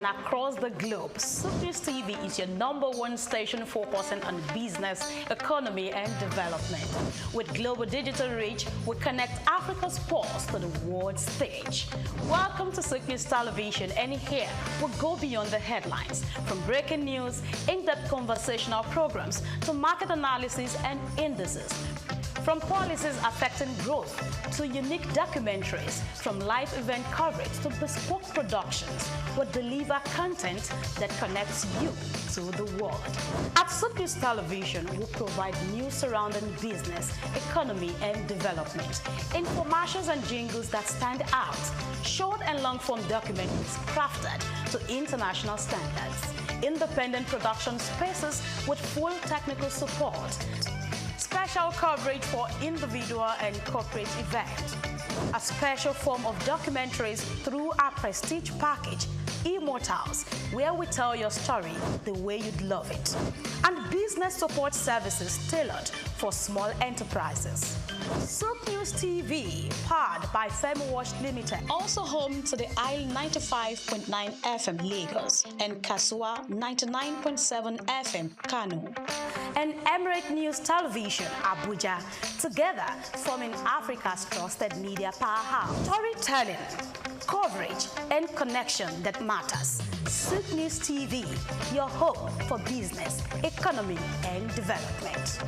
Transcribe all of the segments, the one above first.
Across the globe, SUPNews TV is your #1 station focusing on business, economy, and development. With global digital reach, we connect Africa's pulse to the world stage. Welcome to SUPNews Television, and here we go beyond the headlines, from breaking news, in-depth conversational programs, to market analysis and indices. From policies affecting growth to unique documentaries, from live event coverage to bespoke productions, we deliver content that connects you to the world. At SUPNews Television, we provide news surrounding business, economy, and development, infomercials and jingles that stand out, short and long-form documentaries crafted to international standards, independent production spaces with full technical support, special coverage for individual and corporate events, a special form of documentaries through our prestige package, Immortals, where we tell your story the way you'd love it, and business support services tailored for small enterprises. SUPNews TV, powered by FemiWatch Limited, also home to the Isle 95.9 FM Lagos and Kasua 99.7 FM Kano, and Emirate News Television Abuja, together forming Africa's trusted media powerhouse. Storytelling, coverage, and connection that matters. SUPNews TV, your home for business, economy, and development.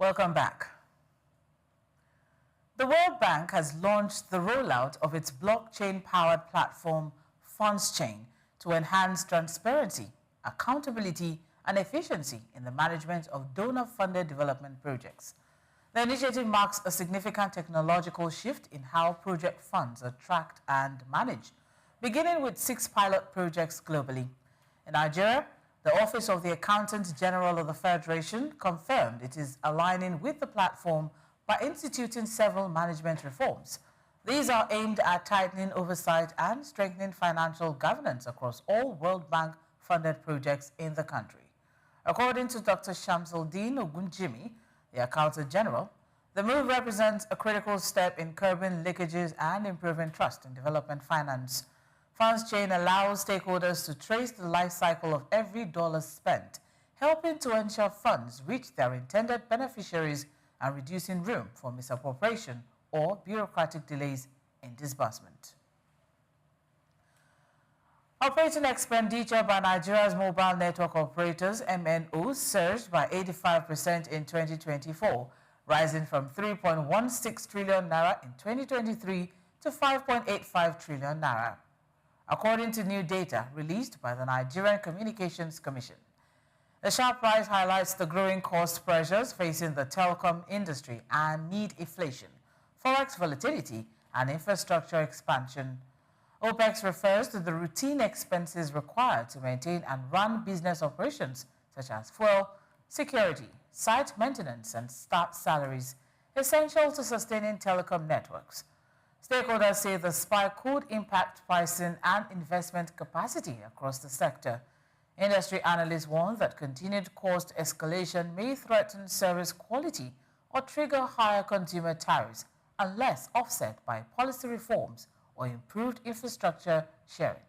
Welcome back. The World Bank has launched the rollout of its blockchain-powered platform, FundsChain, to enhance transparency, accountability, and efficiency in the management of donor-funded development projects. The initiative marks a significant technological shift in how project funds are tracked and managed, beginning with 6 pilot projects globally. In Nigeria, the Office of the Accountant General of the Federation confirmed it is aligning with the platform by instituting several management reforms. These are aimed at tightening oversight and strengthening financial governance across all World Bank-funded projects in the country. According to Dr. Shamsuddin Ogunjimi, the Accountant General, the move represents a critical step in curbing leakages and improving trust in development finance. FundsChain allows stakeholders to trace the life cycle of every dollar spent, helping to ensure funds reach their intended beneficiaries and reducing room for misappropriation or bureaucratic delays in disbursement. Operating expenditure by Nigeria's mobile network operators, MNOs, surged by 85% in 2024, rising from 3.16 trillion naira in 2023 to 5.85 trillion naira. According to new data released by the Nigerian Communications Commission. The sharp rise highlights the growing cost pressures facing the telecom industry amid inflation, forex volatility, and infrastructure expansion. OPEX refers to the routine expenses required to maintain and run business operations, such as fuel, security, site maintenance, and staff salaries, essential to sustaining telecom networks. Stakeholders say the spike could impact pricing and investment capacity across the sector. Industry analysts warn that continued cost escalation may threaten service quality or trigger higher consumer tariffs unless offset by policy reforms or improved infrastructure sharing.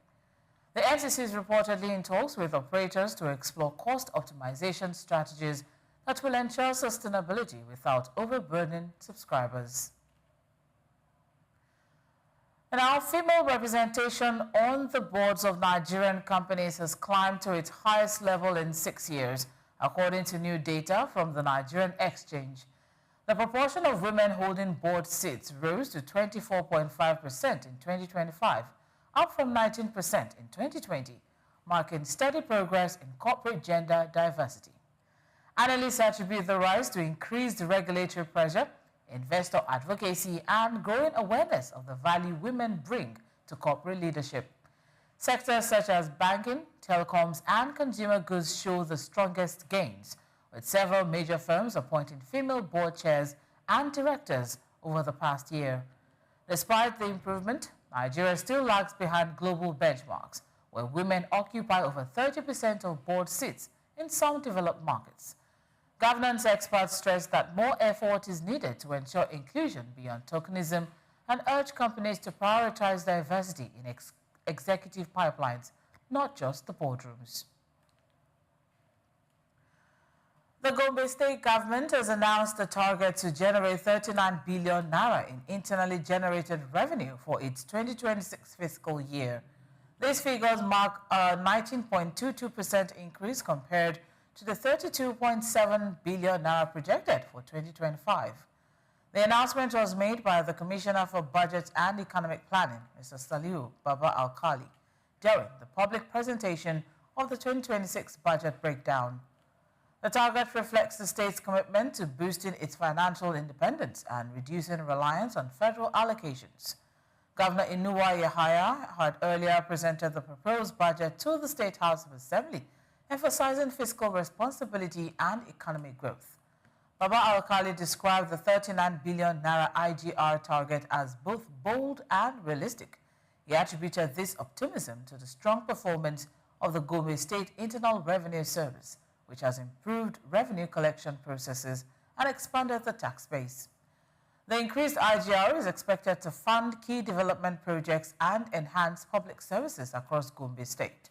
The NCC is reportedly in talks with operators to explore cost optimization strategies that will ensure sustainability without overburdening subscribers. Now, female representation on the boards of Nigerian companies has climbed to its highest level in 6 years, according to new data from the Nigerian Exchange. The proportion of women holding board seats rose to 24.5% in 2025, up from 19% in 2020, marking steady progress in corporate gender diversity. Analysts attribute the rise to increased regulatory pressure, investor advocacy, and growing awareness of the value women bring to corporate leadership. Sectors such as banking, telecoms, and consumer goods show the strongest gains, with several major firms appointing female board chairs and directors over the past year. Despite the improvement, Nigeria still lags behind global benchmarks, where women occupy over 30% of board seats in some developed markets. Governance experts stress that more effort is needed to ensure inclusion beyond tokenism and urge companies to prioritize diversity in executive pipelines, not just the boardrooms. The Gombe State government has announced a target to generate 39 billion naira in internally generated revenue for its 2026 fiscal year. These figures mark a 19.22% increase compared to the 32.7 billion naira projected for 2025. The announcement was made by the Commissioner for Budget and Economic Planning, Mr. Saliu Baba Alkali, during the public presentation of the 2026 budget breakdown. The target reflects the state's commitment to boosting its financial independence and reducing reliance on federal allocations. Governor Inuwa Yahaya had earlier presented the proposed budget to the State House of Assembly, emphasizing fiscal responsibility and economic growth. Baba Alkali described the 39 billion naira IGR target as both bold and realistic. He attributed this optimism to the strong performance of the Gombe State Internal Revenue Service, which has improved revenue collection processes and expanded the tax base. The increased IGR is expected to fund key development projects and enhance public services across Gombe State.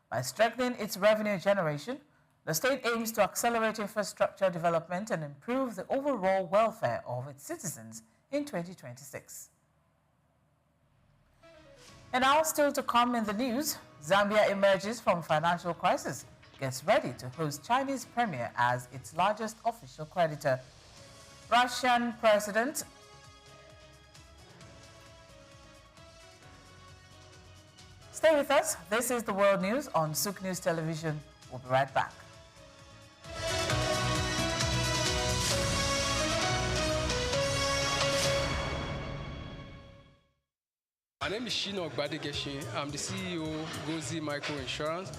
By strengthening its revenue generation, the state aims to accelerate infrastructure development and improve the overall welfare of its citizens in 2026. And now, still to come in the news, Zambia emerges from financial crisis, gets ready to host Chinese Premier as its largest official creditor. Russian President Stay with us. This is the World News on Sook News Television. We'll be right back. My name is Shino Ogbadegeshin. I'm the CEO of Gozi Micro Insurance.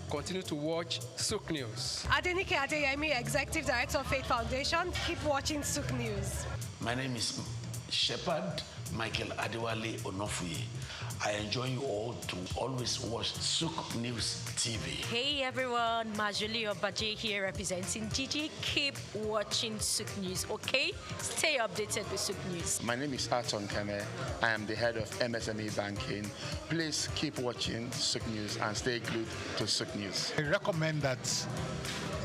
Continue to watch Sook News. Adenike Adeyemi, Executive Director of Faith Foundation. Keep watching Sook News. My name is Shepherd Michael Adewale Onofuye. I enjoy you all to always watch Sook News TV. Hey everyone, Majuli Obaje here representing Gigi. Keep watching Sook News, okay? Stay updated with Sook News. My name is Aton Keme. I am the head of MSME Banking. Please keep watching Sook News and stay glued to Sook News. I recommend that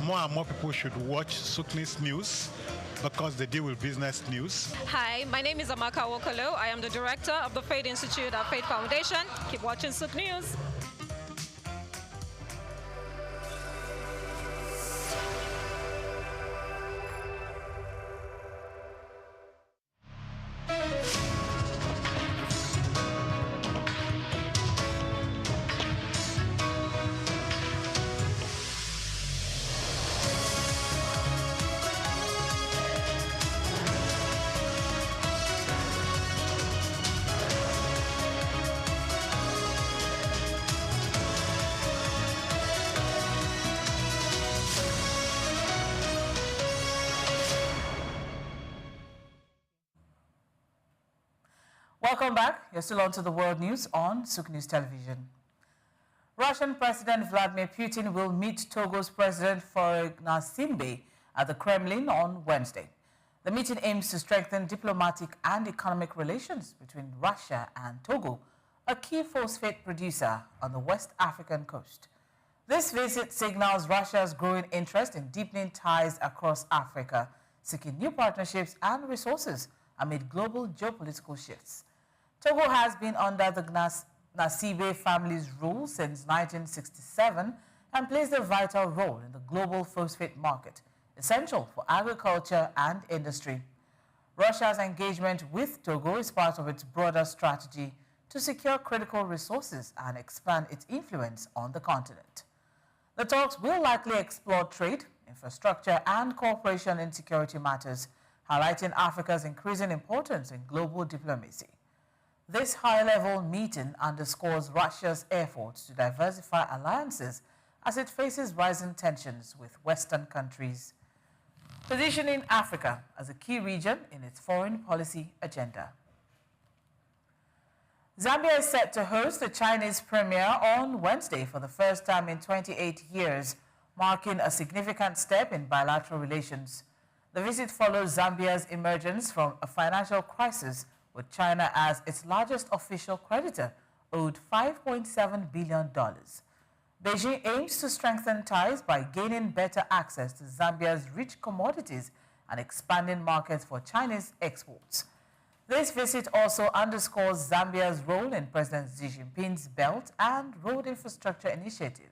more and more people should watch Sook News because they deal with business news. Hi, my name is Amaka Wokolo. I am the director of the Faith Institute at Faith Foundation. Keep watching Sook News. Welcome back. You're still on to the World News on Sook News Television. Russian President Vladimir Putin will meet Togo's President Faure Gnassingbé at the Kremlin on Wednesday. The meeting aims to strengthen diplomatic and economic relations between Russia and Togo, a key phosphate producer on the West African coast. This visit signals Russia's growing interest in deepening ties across Africa, seeking new partnerships and resources amid global geopolitical shifts. Togo has been under the Gnassingbé family's rule since 1967 and plays a vital role in the global phosphate market, essential for agriculture and industry. Russia's engagement with Togo is part of its broader strategy to secure critical resources and expand its influence on the continent. The talks will likely explore trade, infrastructure, and cooperation in security matters. highlighting Africa's increasing importance in global diplomacy. This high-level meeting underscores Russia's efforts to diversify alliances as it faces rising tensions with Western countries, positioning Africa as a key region in its foreign policy agenda. Zambia is set to host the Chinese premier on Wednesday for the first time in 28 years, marking a significant step in bilateral relations. The visit follows Zambia's emergence from a financial crisis, with China as its largest official creditor, owed $5.7 billion. Beijing aims to strengthen ties by gaining better access to Zambia's rich commodities and expanding markets for Chinese exports. This visit also underscores Zambia's role in President Xi Jinping's Belt and Road Infrastructure Initiative.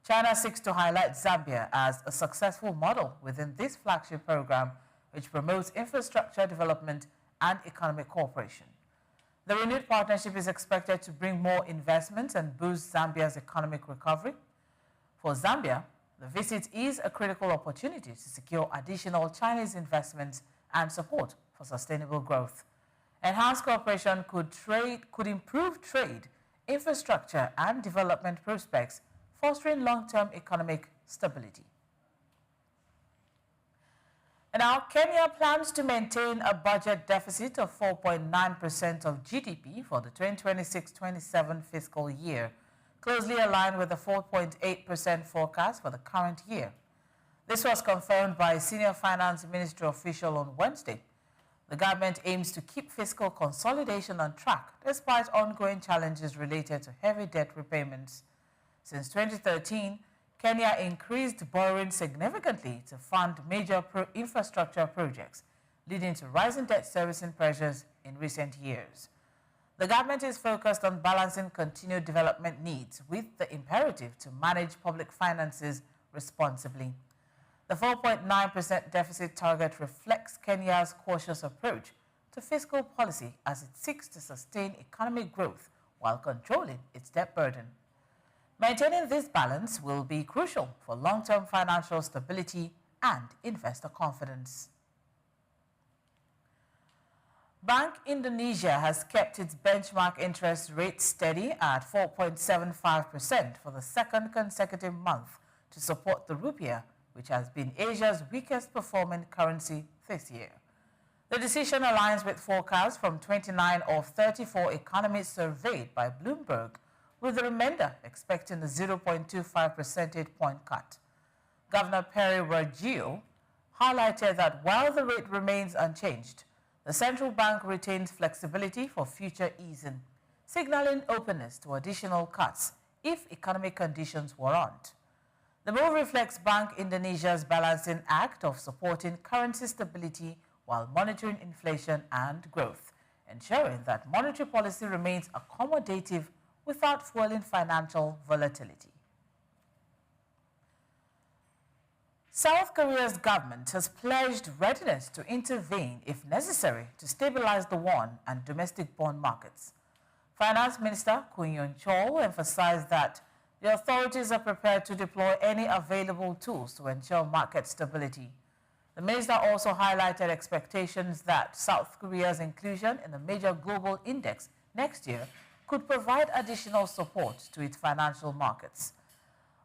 China seeks to highlight Zambia as a successful model within this flagship program, which promotes infrastructure development and economic cooperation. The renewed partnership is expected to bring more investment and boost Zambia's economic recovery. For Zambia, the visit is a critical opportunity to secure additional Chinese investments and support for sustainable growth. Enhanced cooperation could improve trade, infrastructure, and development prospects, fostering long-term economic stability. And now, Kenya plans to maintain a budget deficit of 4.9% of GDP for the 2026-27 fiscal year, closely aligned with the 4.8% forecast for the current year. This was confirmed by a senior finance ministry official on Wednesday. The government aims to keep fiscal consolidation on track despite ongoing challenges related to heavy debt repayments. Since 2013, Kenya increased borrowing significantly to fund major infrastructure projects, leading to rising debt servicing pressures in recent years. The government is focused on balancing continued development needs with the imperative to manage public finances responsibly. The 4.9% deficit target reflects Kenya's cautious approach to fiscal policy as it seeks to sustain economic growth while controlling its debt burden. Maintaining this balance will be crucial for long-term financial stability and investor confidence. Bank Indonesia has kept its benchmark interest rate steady at 4.75% for the second consecutive month to support the rupiah, which has been Asia's weakest performing currency this year. The decision aligns with forecasts from 29 of 34 economists surveyed by Bloomberg, with the remainder expecting a 0.25 percentage point cut. Governor Perry Warjio highlighted that while the rate remains unchanged, the central bank retains flexibility for future easing, signaling openness to additional cuts if economic conditions warrant. The move reflects Bank Indonesia's balancing act of supporting currency stability while monitoring inflation and growth, ensuring that monetary policy remains accommodative without fueling financial volatility. South Korea's government has pledged readiness to intervene if necessary to stabilize the won and domestic bond markets. Finance Minister Koon Yeon-chol emphasized that the authorities are prepared to deploy any available tools to ensure market stability. The minister also highlighted expectations that South Korea's inclusion in a major global index next year could provide additional support to its financial markets.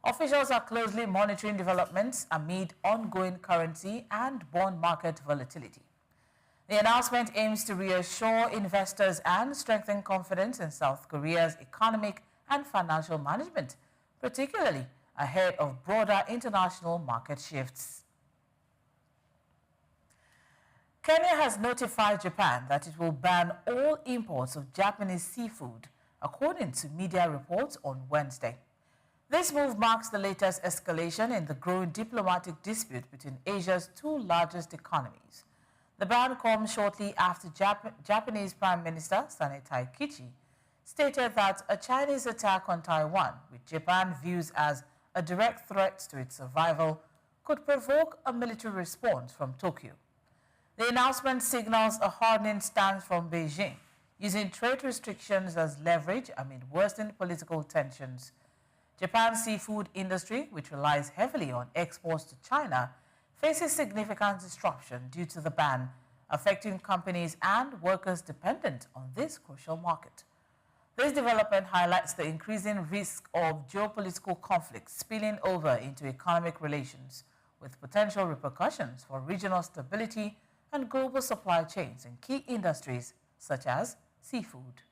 Officials are closely monitoring developments amid ongoing currency and bond market volatility. The announcement aims to reassure investors and strengthen confidence in South Korea's economic and financial management, particularly ahead of broader international market shifts. Kenya has notified Japan that it will ban all imports of Japanese seafood, according to media reports on Wednesday. This move marks the latest escalation in the growing diplomatic dispute between Asia's two largest economies. The ban comes shortly after Japanese Prime Minister Sanae Taikichi stated that a Chinese attack on Taiwan, which Japan views as a direct threat to its survival, could provoke a military response from Tokyo. The announcement signals a hardening stance from Beijing, using trade restrictions as leverage amid worsening political tensions. Japan's seafood industry, which relies heavily on exports to China, faces significant disruption due to the ban, affecting companies and workers dependent on this crucial market. This development highlights the increasing risk of geopolitical conflicts spilling over into economic relations, with potential repercussions for regional stability and global supply chains in key industries such as seafood.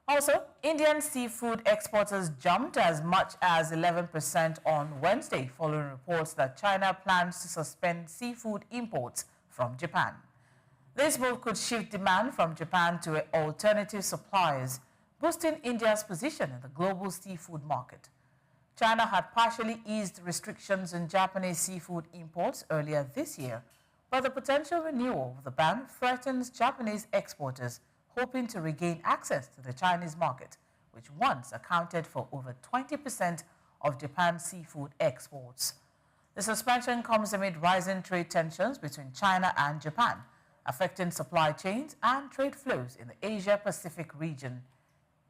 Also, Indian seafood exporters jumped as much as 11% on Wednesday following reports that China plans to suspend seafood imports from Japan. This move could shift demand from Japan to alternative suppliers, boosting India's position in the global seafood market. China had partially eased restrictions on Japanese seafood imports earlier this year, but the potential renewal of the ban threatens Japanese exporters hoping to regain access to the Chinese market, which once accounted for over 20% of Japan's seafood exports. The suspension comes amid rising trade tensions between China and Japan, affecting supply chains and trade flows in the Asia-Pacific region.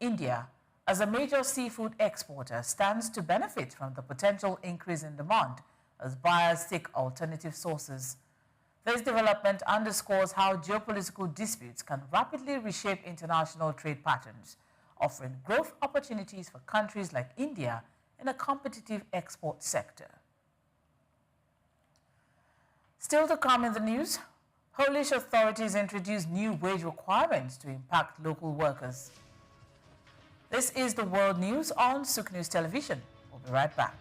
India, as a major seafood exporter, stands to benefit from the potential increase in demand as buyers seek alternative sources. This development underscores how geopolitical disputes can rapidly reshape international trade patterns, offering growth opportunities for countries like India in a competitive export sector. Still to come in the news, Polish authorities introduced new wage requirements to impact local workers. This is the World News on Sook News Television. We'll be right back.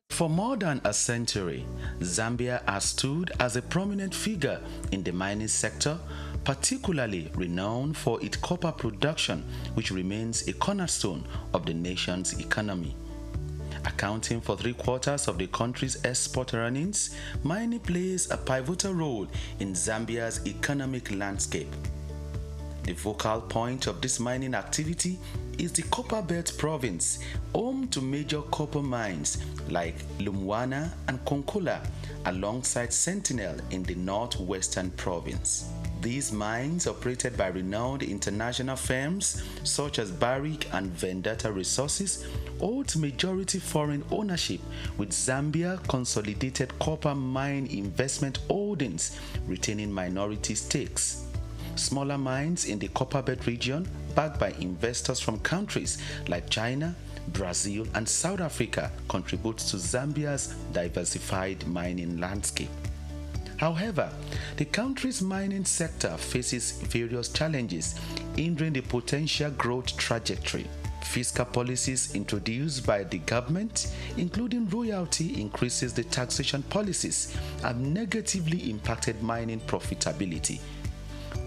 For more than a century, Zambia has stood as a prominent figure in the mining sector, particularly renowned for its copper production, which remains a cornerstone of the nation's economy. Accounting for 3/4 of the country's export earnings, mining plays a pivotal role in Zambia's economic landscape. The focal point of this mining activity is the Copperbelt province, home to major copper mines like Lumwana and Konkola, alongside Sentinel in the northwestern province. These mines, operated by renowned international firms such as Barrick and Vendetta Resources, hold majority foreign ownership, with Zambia Consolidated Copper Mine Investment Holdings retaining minority stakes. Smaller mines in the Copperbelt region, backed by investors from countries like China, Brazil, and South Africa, contribute to Zambia's diversified mining landscape. However, the country's mining sector faces various challenges, hindering the potential growth trajectory. Fiscal policies introduced by the government, including royalty increases, the taxation policies, have negatively impacted mining profitability.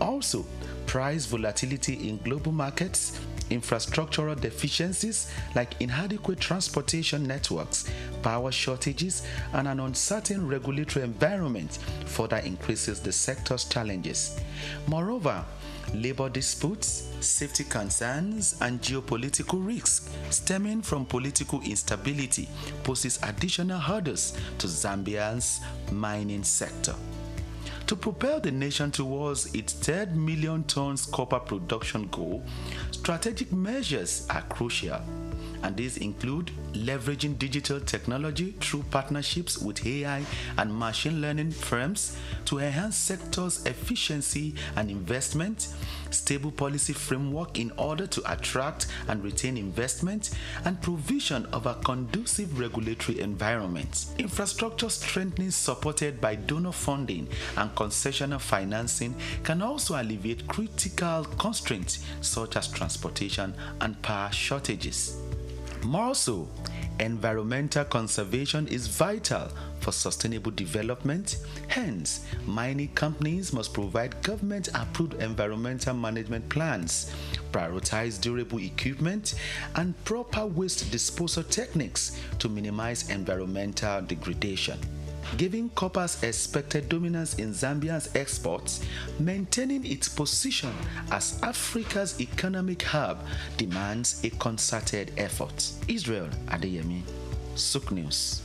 Also, price volatility in global markets, infrastructural deficiencies like inadequate transportation networks, power shortages, and an uncertain regulatory environment further increases the sector's challenges. Moreover, labor disputes, safety concerns, and geopolitical risks stemming from political instability poses additional hurdles to Zambia's mining sector. To propel the nation towards its 3 million tons copper production goal, strategic measures are crucial, and these include leveraging digital technology through partnerships with AI and machine learning firms to enhance sector's efficiency and investment, stable policy framework in order to attract and retain investment, and provision of a conducive regulatory environment. Infrastructure strengthening supported by donor funding and concessional financing can also alleviate critical constraints such as transportation and power shortages. More so, environmental conservation is vital for sustainable development. Hence, mining companies must provide government-approved environmental management plans, prioritize durable equipment, and proper waste disposal techniques to minimize environmental degradation. giving copper's expected dominance in Zambia's exports, maintaining its position as Africa's economic hub demands a concerted effort. Israel Adeyemi, Sook News.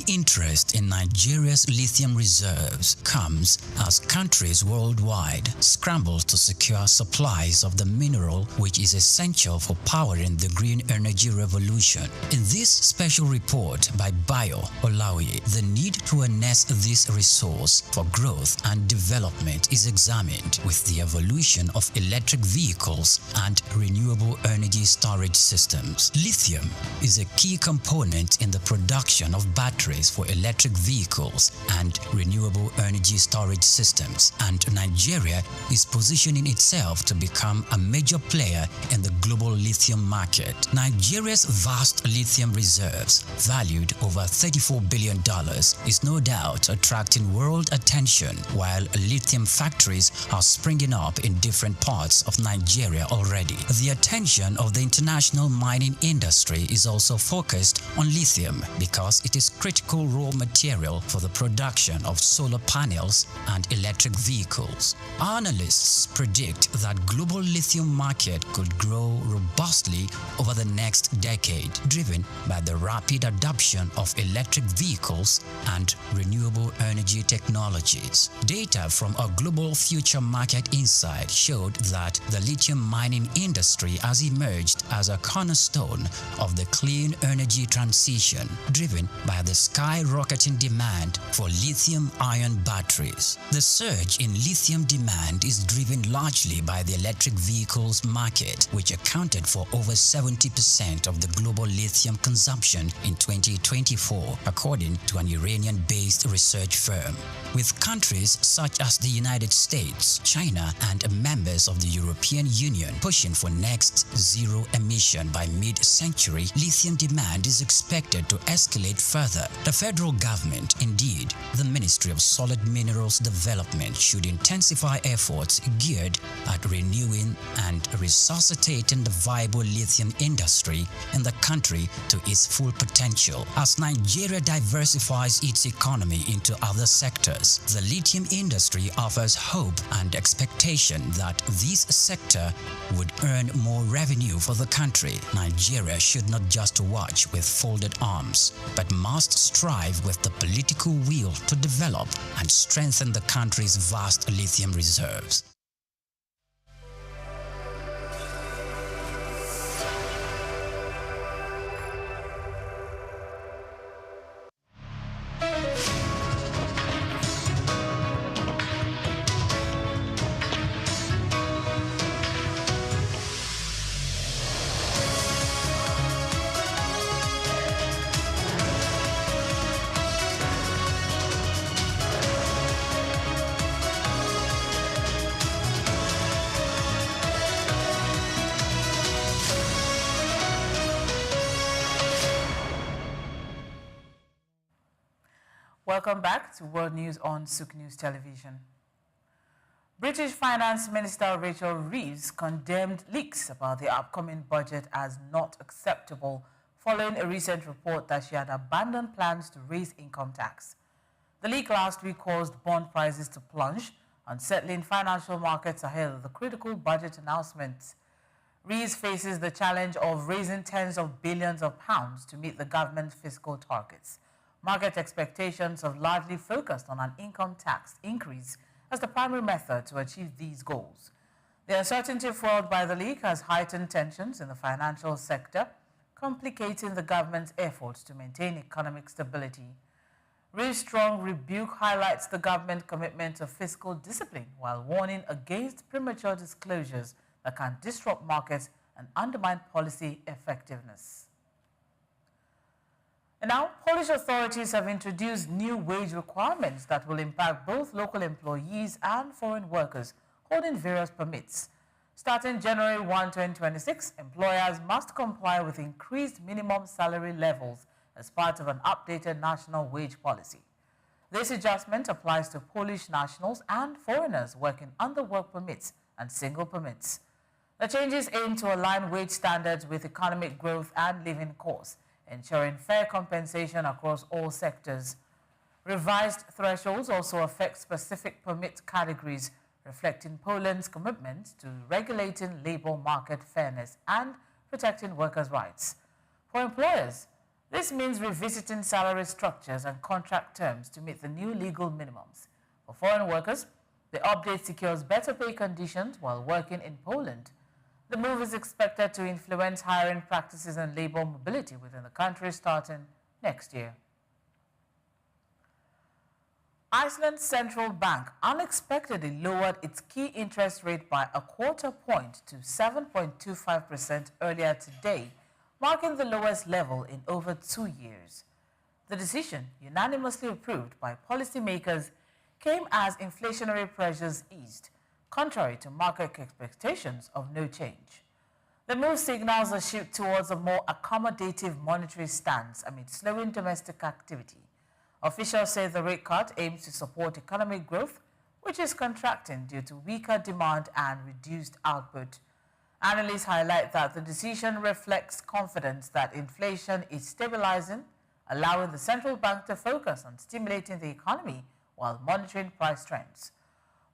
Interest in Nigeria's lithium reserves comes as countries worldwide scramble to secure supplies of the mineral which is essential for powering the green energy revolution. In this special report by Bayo Olaoye, the need to harness this resource for growth and development is examined with the evolution of electric vehicles and renewable energy storage systems. Lithium is a key component in the production of batteries for electric vehicles and renewable energy storage systems, and Nigeria is positioning itself to become a major player in the global lithium market. Nigeria's vast lithium reserves, valued over $34 billion, is no doubt attracting world attention, while lithium factories are springing up in different parts of Nigeria already. The attention of the international mining industry is also focused on lithium because it is critical raw material for the production of solar panels and electric vehicles. Analysts predict that global lithium market could grow robustly over the next decade, driven by the rapid adoption of electric vehicles and renewable energy technologies. Data from a Global Future Market Insight showed that the lithium mining industry has emerged as a cornerstone of the clean energy transition, driven by the skyrocketing demand for lithium-ion batteries. The surge in lithium demand is driven largely by the electric vehicles market, which accounted for over 70% of the global lithium consumption in 2024, according to an Iranian-based research firm. With countries such as the United States, China, and members of the European Union pushing for next zero emission by mid-century, lithium demand is expected to escalate further. The federal government, indeed, the Ministry of Solid Minerals Development, should intensify efforts geared at renewing and resuscitating the viable lithium industry in the country to its full potential. As Nigeria diversifies its economy into other sectors, the lithium industry offers hope and expectation that this sector would earn more revenue for the country. Nigeria should not just watch with folded arms, but must strive with the political will to develop and strengthen the country's vast lithium reserves. Welcome back to World News on Sook News Television. British Finance Minister Rachel Reeves condemned leaks about the upcoming budget as not acceptable following a recent report that she had abandoned plans to raise income tax. The leak last week caused bond prices to plunge, unsettling financial markets ahead of the critical budget announcement. Reeves faces the challenge of raising tens of billions of pounds to meet the government's fiscal targets. Market expectations have largely focused on an income tax increase as the primary method to achieve these goals. The uncertainty fueled by the leak has heightened tensions in the financial sector, complicating the government's efforts to maintain economic stability. Reeves' strong rebuke highlights the government's commitment to fiscal discipline while warning against premature disclosures that can disrupt markets and undermine policy effectiveness. And now, Polish authorities have introduced new wage requirements that will impact both local employees and foreign workers holding various permits. Starting January 1, 2026, employers must comply with increased minimum salary levels as part of an updated national wage policy. This adjustment applies to Polish nationals and foreigners working under work permits and single permits. The changes aim to align wage standards with economic growth and living costs, ensuring fair compensation across all sectors. Revised thresholds also affect specific permit categories, reflecting Poland's commitment to regulating labor market fairness and protecting workers' rights. For employers, this means revisiting salary structures and contract terms to meet the new legal minimums. For foreign workers, the update secures better pay conditions while working in Poland. The move is expected to influence hiring practices and labor mobility within the country starting next year. Iceland's central bank unexpectedly lowered its key interest rate by a quarter point to 7.25% earlier today, marking the lowest level in over 2 years. The decision, unanimously approved by policymakers, came as inflationary pressures eased, contrary to market expectations of no change. The move signals a shift towards a more accommodative monetary stance amid slowing domestic activity. Officials say the rate cut aims to support economic growth, which is contracting due to weaker demand and reduced output. Analysts highlight that the decision reflects confidence that inflation is stabilizing, allowing the central bank to focus on stimulating the economy while monitoring price trends.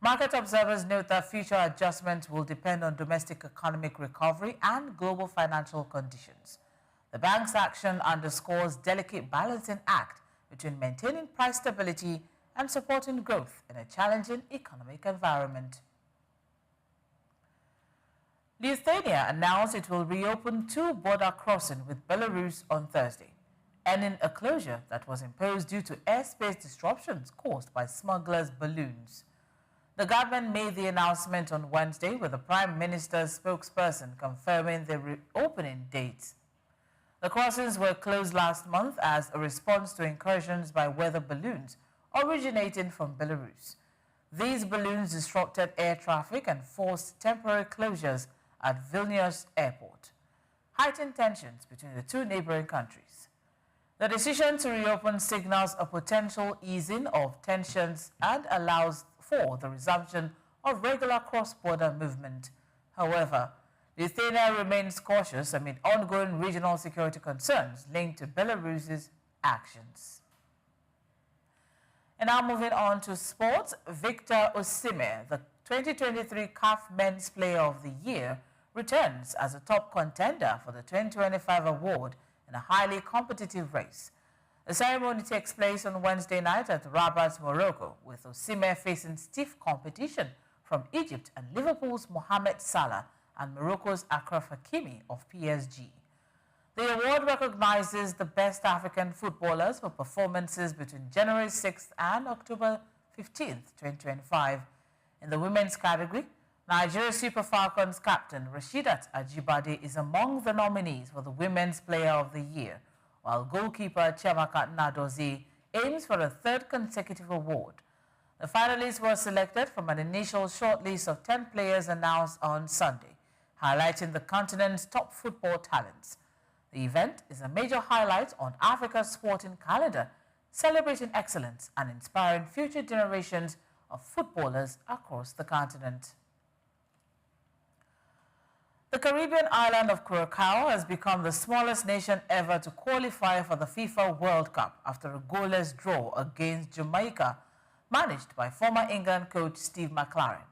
Market observers note that future adjustments will depend on domestic economic recovery and global financial conditions. The bank's action underscores delicate balancing act between maintaining price stability and supporting growth in a challenging economic environment. Lithuania announced it will reopen 2 border crossings with Belarus on Thursday, ending a closure that was imposed due to airspace disruptions caused by smugglers' balloons. The government made the announcement on Wednesday, with the Prime Minister's spokesperson confirming the reopening dates. The crossings were closed last month as a response to incursions by weather balloons originating from Belarus. These balloons disrupted air traffic and forced temporary closures at Vilnius Airport, heightened tensions between the two neighboring countries. The decision to reopen signals a potential easing of tensions and allows for the resumption of regular cross-border movement. However, Lithuania remains cautious amid ongoing regional security concerns linked to Belarus's actions. And now moving on to sports, Victor Osimhen, the 2023 CAF Men's Player of the Year, returns as a top contender for the 2025 award in a highly competitive race. The ceremony takes place on Wednesday night at Rabat, Morocco, with Osimhen facing stiff competition from Egypt and Liverpool's Mohamed Salah and Morocco's Achraf Hakimi of PSG. The award recognizes the best African footballers for performances between January 6th and October 15th, 2025. In the women's category, Nigeria Super Falcons captain Rasheedat Ajibade is among the nominees for the Women's Player of the Year, while goalkeeper Chiamaka Nnadozie aims for a 3rd consecutive award. The finalists were selected from an initial shortlist of 10 players announced on Sunday, highlighting the continent's top football talents. The event is a major highlight on Africa's sporting calendar, celebrating excellence and inspiring future generations of footballers across the continent. The Caribbean island of Curacao has become the smallest nation ever to qualify for the FIFA World Cup after a goalless draw against Jamaica, managed by former England coach Steve McLaren.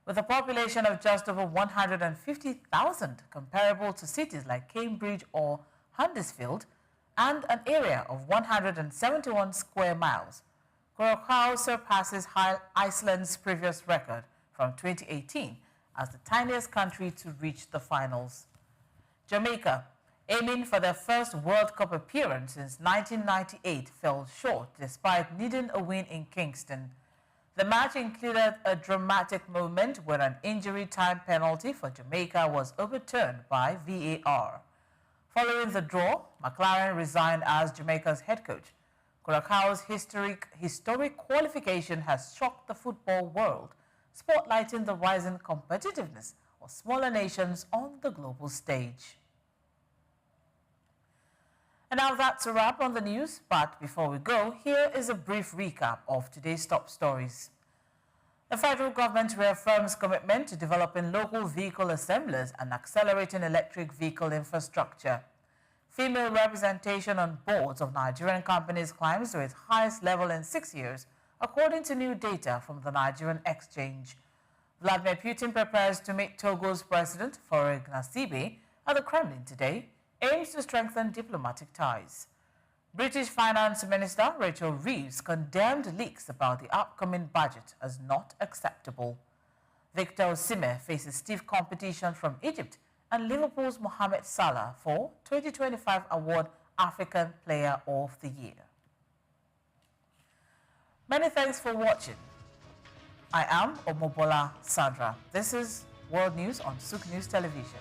With a population of just over 150,000, comparable to cities like Cambridge or Huddersfield, and an area of 171 square miles, Curacao surpasses Iceland's previous record from 2018 as the tiniest country to reach the finals. Jamaica, aiming for their first World Cup appearance since 1998, fell short despite needing a win in Kingston. The match included a dramatic moment where an injury time penalty for Jamaica was overturned by VAR. Following the draw, McLaren resigned as Jamaica's head coach. Curacao's historic qualification has shocked the football world, spotlighting the rising competitiveness of smaller nations on the global stage. And now that's a wrap on the news. But before we go, here is a brief recap of today's top stories. The federal government reaffirms commitment to developing local vehicle assemblers and accelerating electric vehicle infrastructure. Female representation on boards of Nigerian companies climbs to its highest level in 6 years, according to new data from the Nigerian Exchange. Vladimir Putin prepares to meet Togo's President Faure Gnassingbé at the Kremlin today, aims to strengthen diplomatic ties. British Finance Minister Rachel Reeves condemned leaks about the upcoming budget as not acceptable. Victor Osimhen faces stiff competition from Egypt and Liverpool's Mohamed Salah for 2025 award African Player of the Year. Many thanks for watching. I am Omobola Sandra. This is World News on Sook News Television.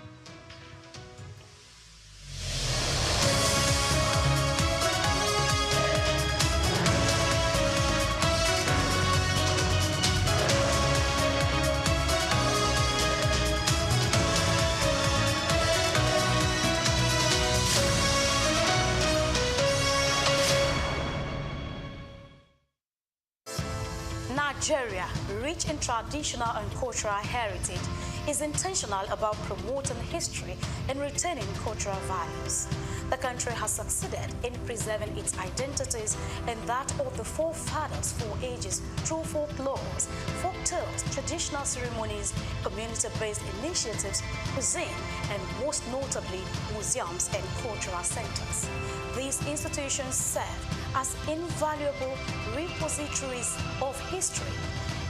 Nigeria, rich in traditional and cultural heritage, is intentional about promoting history and retaining cultural values. The country has succeeded in preserving its identities and that of the forefathers for ages through folklores, folk tales, traditional ceremonies, community-based initiatives, cuisine, and most notably, museums and cultural centers. These institutions serve as invaluable repositories of history,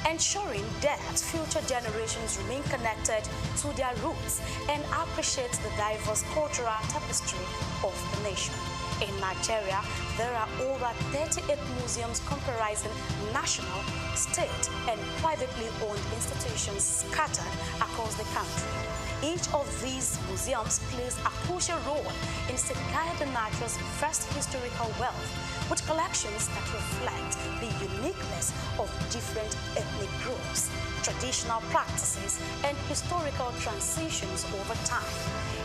ensuring that future generations remain connected to their roots and appreciate the diverse cultural tapestry of the nation. In Nigeria, there are over 38 museums comprising national, state, and privately owned institutions scattered across the country. Each of these museums plays a crucial role in safeguarding Nigeria's vast historical wealth, with collections that reflect the uniqueness of different ethnic groups, traditional practices, and historical transitions over time.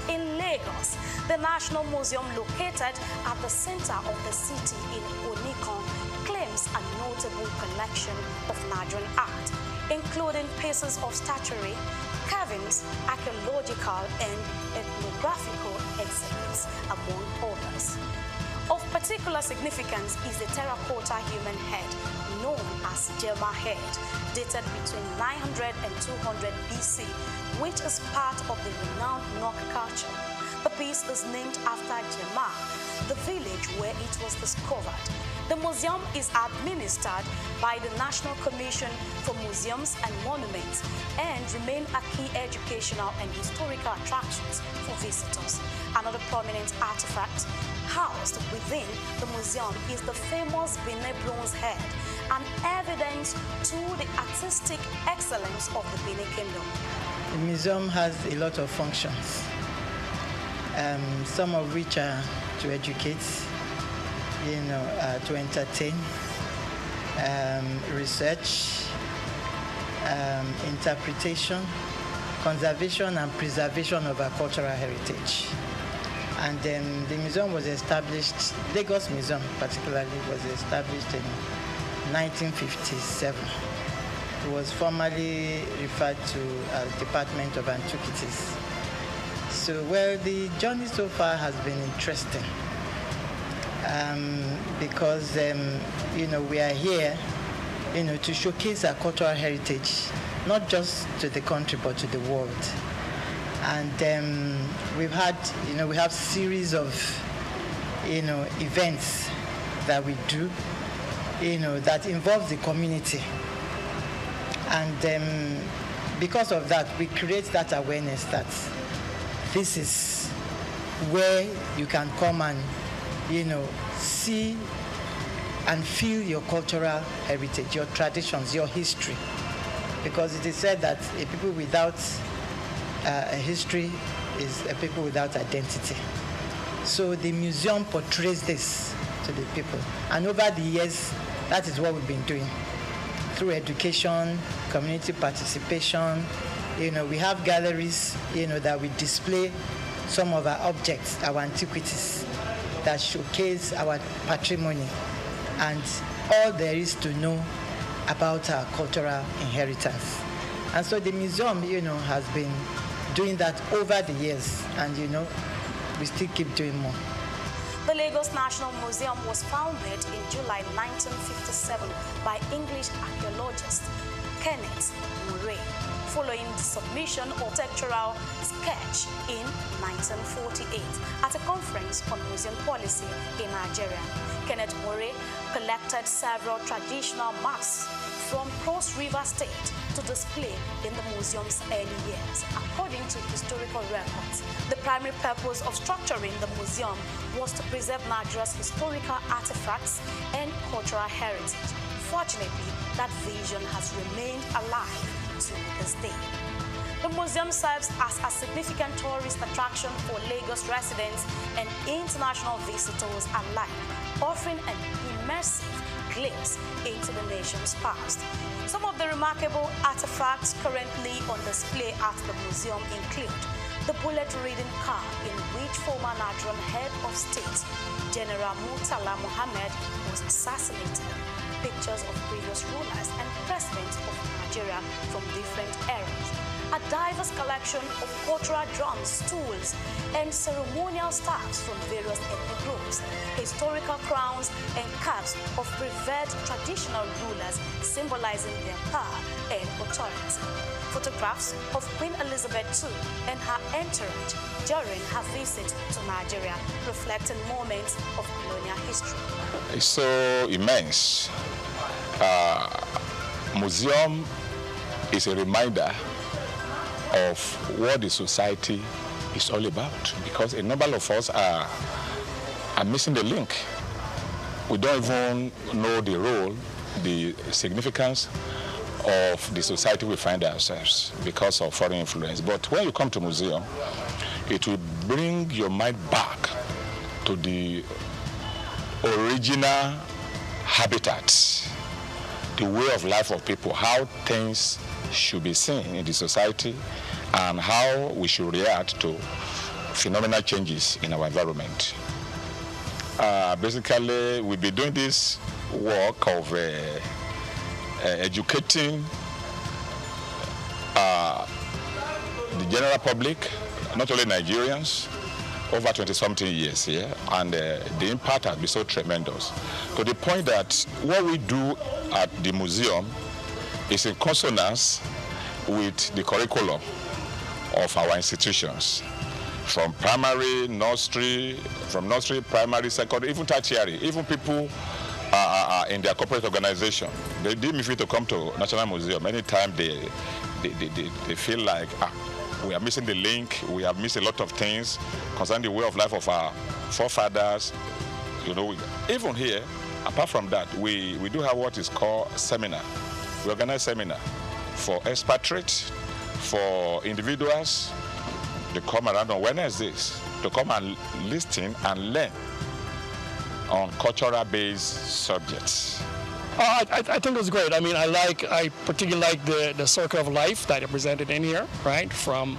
In Lagos, the National Museum, located at the center of the city in Onikon, claims a notable collection of Nigerian art, including pieces of statuary, carvings, archaeological and ethnographical exhibits, among others. Of particular significance is the terracotta human head, known as Jema head, dated between 900 and 200 BC, which is part of the renowned Nok culture. The piece is named after Jema, the village where it was discovered. The museum is administered by the National Commission for Museums and Monuments and remain a key educational and historical attractions for visitors. Another prominent artifact housed within the museum is the famous Benin bronze head, an evidence to the artistic excellence of the Benin Kingdom. The museum has a lot of functions, some of which are to educate, to entertain, research, interpretation, conservation and preservation of our cultural heritage. And then the museum was established, Lagos Museum particularly, was established in 1957. It was formerly referred to as Department of Antiquities. So, well, the journey so far has been interesting because, we are here, to showcase our cultural heritage, not just to the country, but to the world. And we've had, we have series of, events that we do, that involve the community. And because of that, we create that awareness that this is where you can come and, see and feel your cultural heritage, your traditions, your history. Because it is said that a people without a history is a people without identity. So the museum portrays this to the people. And over the years, that is what we've been doing. Through education, community participation, we have galleries, that we display some of our objects, our antiquities. that showcase our patrimony and all there is to know about our cultural inheritance. And so the museum, has been doing that over the years, and, we still keep doing more. The Lagos National Museum was founded in July 1957 by English archaeologist Kenneth Murray, following the submission of architectural sketch in 1948 at a conference on museum policy in Nigeria. Kenneth Murray collected several traditional masks from Cross River State to display in the museum's early years, according to historical records. The primary purpose of structuring the museum was to preserve Nigeria's historical artifacts and cultural heritage. Fortunately, that vision has remained alive to this day. The museum serves as a significant tourist attraction for Lagos residents and international visitors alike, offering an immersive glimpse into the nation's past. Some of the remarkable artifacts currently on display at the museum include the bullet-ridden car in which former Nigerian head of state, General Murtala Muhammad, was assassinated, pictures of previous rulers and presidents of Nigeria from different eras, a diverse collection of cultural drums, tools, and ceremonial staffs from various ethnic groups, historical crowns and caps of revered traditional rulers symbolizing their power and authority, photographs of Queen Elizabeth II and her entourage during her visit to Nigeria, reflecting moments of colonial history. It's so immense. Museum is a reminder of what the society is all about, because a number of us are missing the link. We don't even know the role, the significance of the society we find ourselves because of foreign influence. But when you come to museum, it will bring your mind back to the original habitat, the way of life of people, how things should be seen in the society, and how we should react to phenomenal changes in our environment. Basically, we'll be doing this work of educating the general public, not only Nigerians, over 20-something years here, and the impact has been so tremendous, to the point that what we do at the museum is in consonance with the curriculum of our institutions, from primary, nursery, primary, secondary, even tertiary, even people in their corporate organization. They deem me free to come to National Museum. Anytime they feel like, we are missing the link, we have missed a lot of things concerning the way of life of our forefathers. Even here, apart from that, we do have what is called seminar. We organize seminar for expatriates, for individuals. They come around on Wednesdays to come and listen and learn on cultural-based subjects. I think it was great. I mean, I particularly like the circle of life that are presented in here, right? From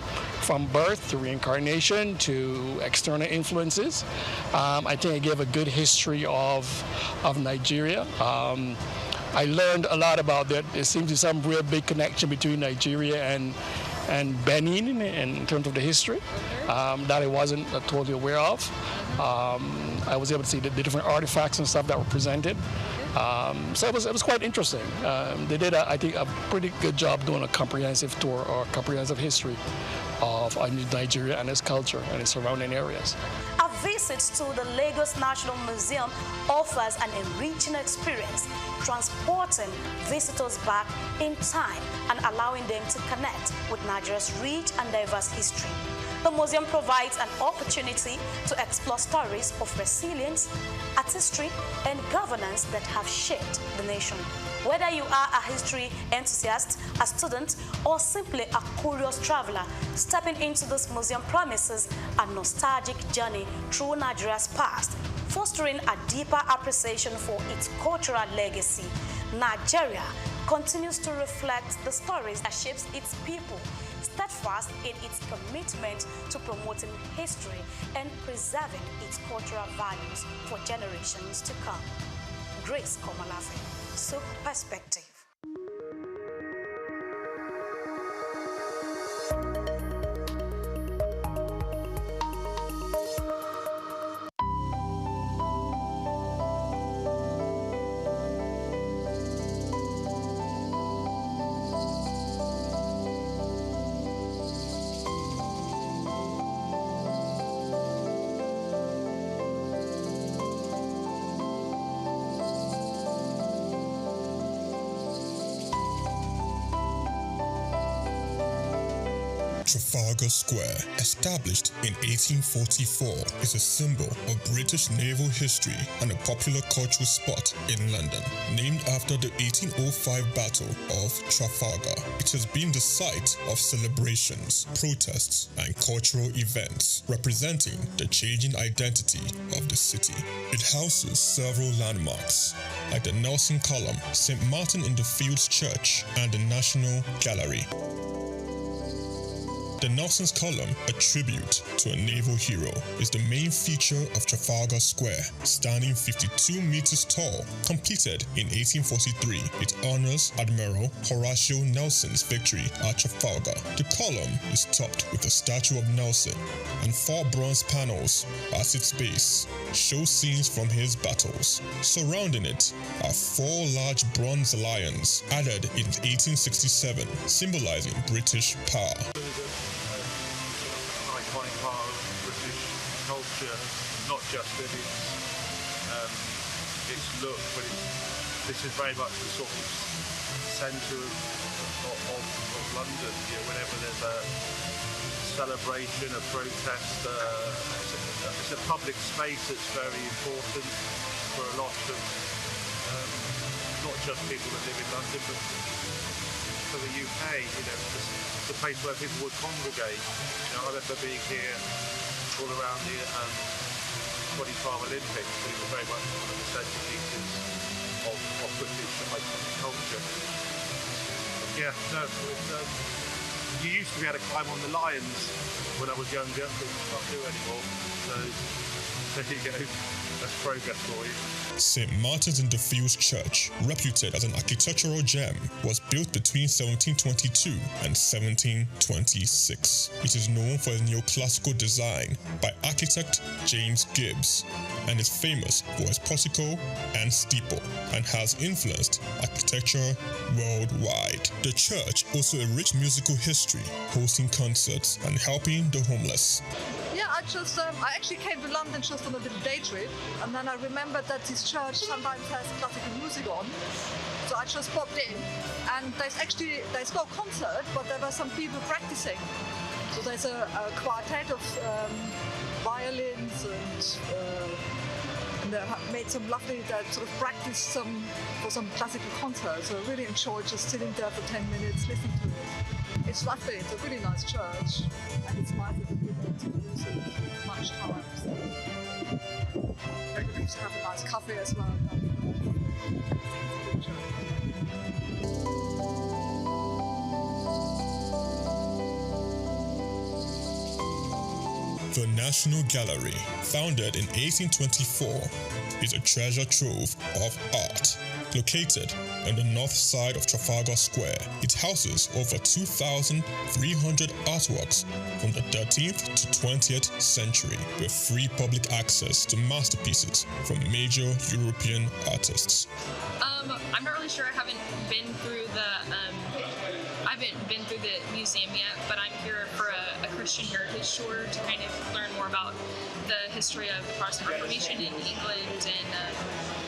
birth to reincarnation to external influences. I think it gave a good history of Nigeria. I learned a lot about that. There seems to be some real big connection between Nigeria and Benin in terms of the history that I wasn't totally aware of. I was able to see the different artifacts and stuff that were presented. So it was quite interesting. They did, I think, a pretty good job doing a comprehensive tour or comprehensive history of Nigeria and its culture and its surrounding areas. A visit to the Lagos National Museum offers an enriching experience, transporting visitors back in time and allowing them to connect with Nigeria's rich and diverse history. The museum provides an opportunity to explore stories of resilience, artistry, and governance that have shaped the nation. Whether you are a history enthusiast, a student, or simply a curious traveler, stepping into this museum promises a nostalgic journey through Nigeria's past, fostering a deeper appreciation for its cultural legacy. Nigeria continues to reflect the stories that shapes its people, steadfast in its commitment to promoting history and preserving its cultural values for generations to come. Grace Komalafe, Souk Perspective. Trafalgar Square, established in 1844, is a symbol of British naval history and a popular cultural spot in London. Named after the 1805 Battle of Trafalgar, it has been the site of celebrations, protests, and cultural events, representing the changing identity of the city. It houses several landmarks, like the Nelson Column, St. Martin in the Fields Church, and the National Gallery. The Nelson's Column, a tribute to a naval hero, is the main feature of Trafalgar Square. Standing 52 meters tall, completed in 1843, it honors Admiral Horatio Nelson's victory at Trafalgar. The column is topped with a statue of Nelson, and 4 bronze panels at its base show scenes from his battles. Surrounding it are 4 large bronze lions added in 1867, symbolizing British power. Iconic part of British culture, not just in its look, but this is very much the sort of centre of London. You know, whenever there's a celebration, a protest, it's a public space that's very important for a lot of not just people that live in London, but for the UK. You know, it's a place where people would congregate. You know, I remember being here all around the 2012 Olympics. It was very much one of the centerpieces of British iconic culture. Yeah, no, you used to be able to climb on the lions when I was younger, but you can't do anymore. So there you go. That's progress for you. St. Martin's in the Fields Church, reputed as an architectural gem, was built between 1722 and 1726. It is known for its neoclassical design by architect James Gibbs, and is famous for its portico and steeple, and has influenced architecture worldwide. The church also a rich musical history, hosting concerts and helping the homeless. Yeah, I actually came to London just on a little day trip, and then I remembered that this church sometimes has classical music on, so I just popped in, and there's no concert, but there were some people practicing. So there's a quartet of violins, and they made some lovely, sort of practice for some classical concert, so I really enjoyed just sitting there for 10 minutes listening to it. It's lovely, it's a really nice church, and it's nice that people don't do music much time. So maybe we should have a nice coffee as well. The National Gallery, founded in 1824, is a treasure trove of art. Located on the north side of Trafalgar Square, it houses over 2,300 artworks from the 13th to 20th century, with free public access to masterpieces from major European artists. I'm not really sure. I haven't been through the museum yet, but I'm here for a Christian heritage tour to kind of learn more about the history of the Protestant Reformation in England and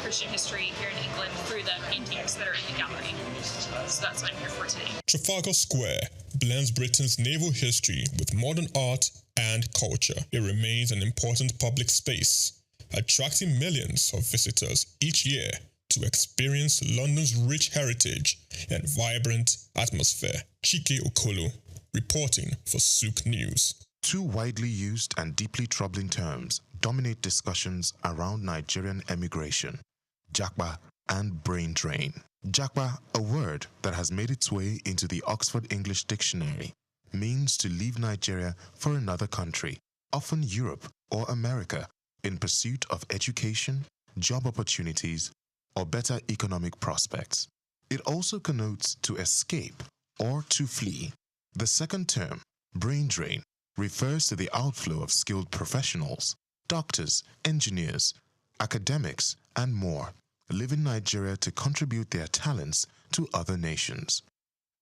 Christian history here in England through the paintings that are in the gallery. So that's what I'm here for today. Trafalgar Square blends Britain's naval history with modern art and culture. It remains an important public space, attracting millions of visitors each year to experience London's rich heritage and vibrant atmosphere. Chike Okolo, reporting for Souk News. Two widely used and deeply troubling terms dominate discussions around Nigerian emigration: Japa and brain drain. Japa, a word that has made its way into the Oxford English Dictionary, means to leave Nigeria for another country, often Europe or America, in pursuit of education, job opportunities, or better economic prospects. It also connotes to escape or to flee. The second term, brain drain, refers to the outflow of skilled professionals, doctors, engineers, academics, and more, leaving Nigeria to contribute their talents to other nations.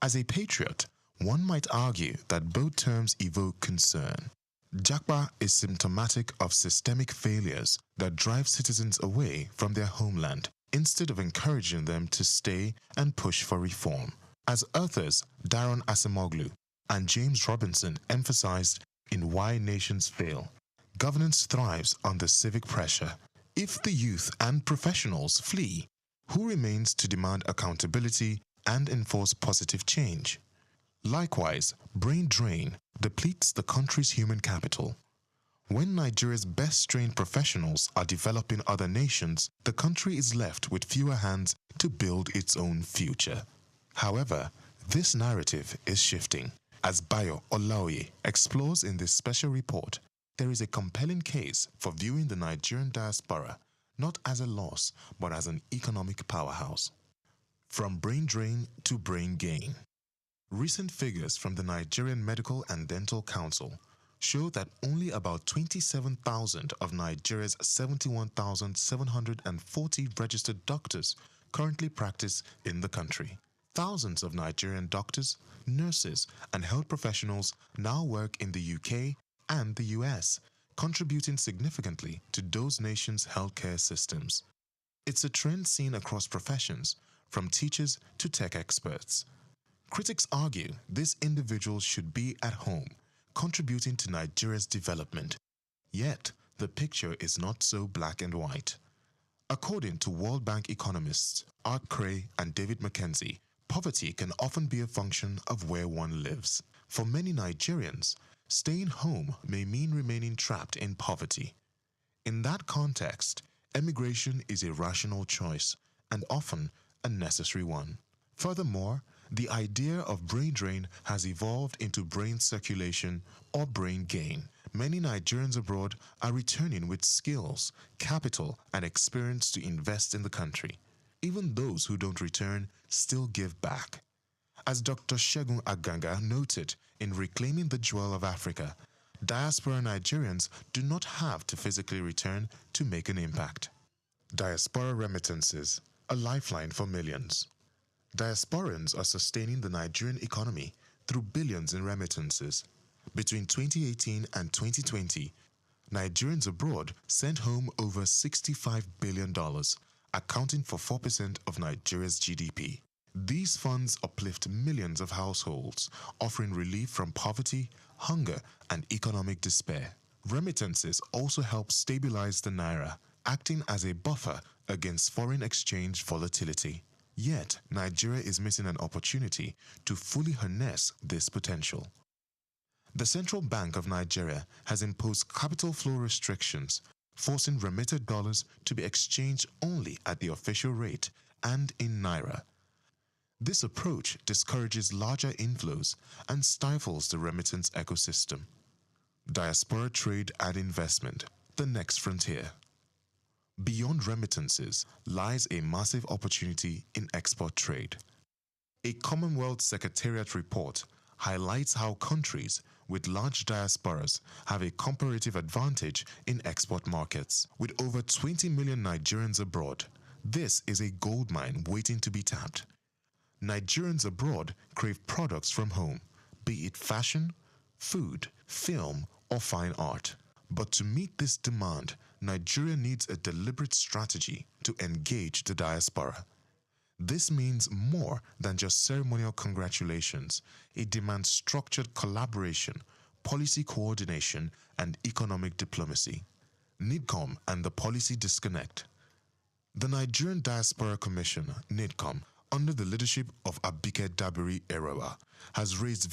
As a patriot, one might argue that both terms evoke concern. Japa is symptomatic of systemic failures that drive citizens away from their homeland instead of encouraging them to stay and push for reform. As authors Daron Acemoglu and James Robinson emphasized in Why Nations Fail, governance thrives under civic pressure. If the youth and professionals flee, who remains to demand accountability and enforce positive change? Likewise, brain drain depletes the country's human capital. When Nigeria's best-trained professionals are developing other nations, the country is left with fewer hands to build its own future. However, this narrative is shifting. As Bayo Olaoye explores in this special report, there is a compelling case for viewing the Nigerian diaspora not as a loss, but as an economic powerhouse. From brain drain to brain gain. Recent figures from the Nigerian Medical and Dental Council show that only about 27,000 of Nigeria's 71,740 registered doctors currently practice in the country. Thousands of Nigerian doctors, nurses, and health professionals now work in the UK and the US, contributing significantly to those nations' healthcare systems. It's a trend seen across professions, from teachers to tech experts. Critics argue these individuals should be at home, contributing to Nigeria's development. Yet, the picture is not so black and white. According to World Bank economists Art Cray and David McKenzie, poverty can often be a function of where one lives. For many Nigerians, staying home may mean remaining trapped in poverty. In that context, emigration is a rational choice and often a necessary one. Furthermore, the idea of brain drain has evolved into brain circulation or brain gain. Many Nigerians abroad are returning with skills, capital, and experience to invest in the country. Even those who don't return still give back. As Dr. Segun Aganga noted in Reclaiming the Jewel of Africa, diaspora Nigerians do not have to physically return to make an impact. Diaspora remittances, a lifeline for millions. Diasporans are sustaining the Nigerian economy through billions in remittances. Between 2018 and 2020, Nigerians abroad sent home over $65 billion, accounting for 4% of Nigeria's GDP. These funds uplift millions of households, offering relief from poverty, hunger, and economic despair. Remittances also help stabilize the naira, acting as a buffer against foreign exchange volatility. Yet, Nigeria is missing an opportunity to fully harness this potential. The Central Bank of Nigeria has imposed capital flow restrictions, forcing remitted dollars to be exchanged only at the official rate and in naira. This approach discourages larger inflows and stifles the remittance ecosystem. Diaspora trade and investment, the next frontier. Beyond remittances lies a massive opportunity in export trade. A Commonwealth Secretariat report highlights how countries with large diasporas have a comparative advantage in export markets. With over 20 million Nigerians abroad, this is a goldmine waiting to be tapped. Nigerians abroad crave products from home, be it fashion, food, film, or fine art. But to meet this demand, Nigeria needs a deliberate strategy to engage the diaspora. This means more than just ceremonial congratulations. It demands structured collaboration, policy coordination, and economic diplomacy. NIDCOM and the policy disconnect. The Nigerian Diaspora Commission, NIDCOM, under the leadership of Abike Dabiri Erawa, has raised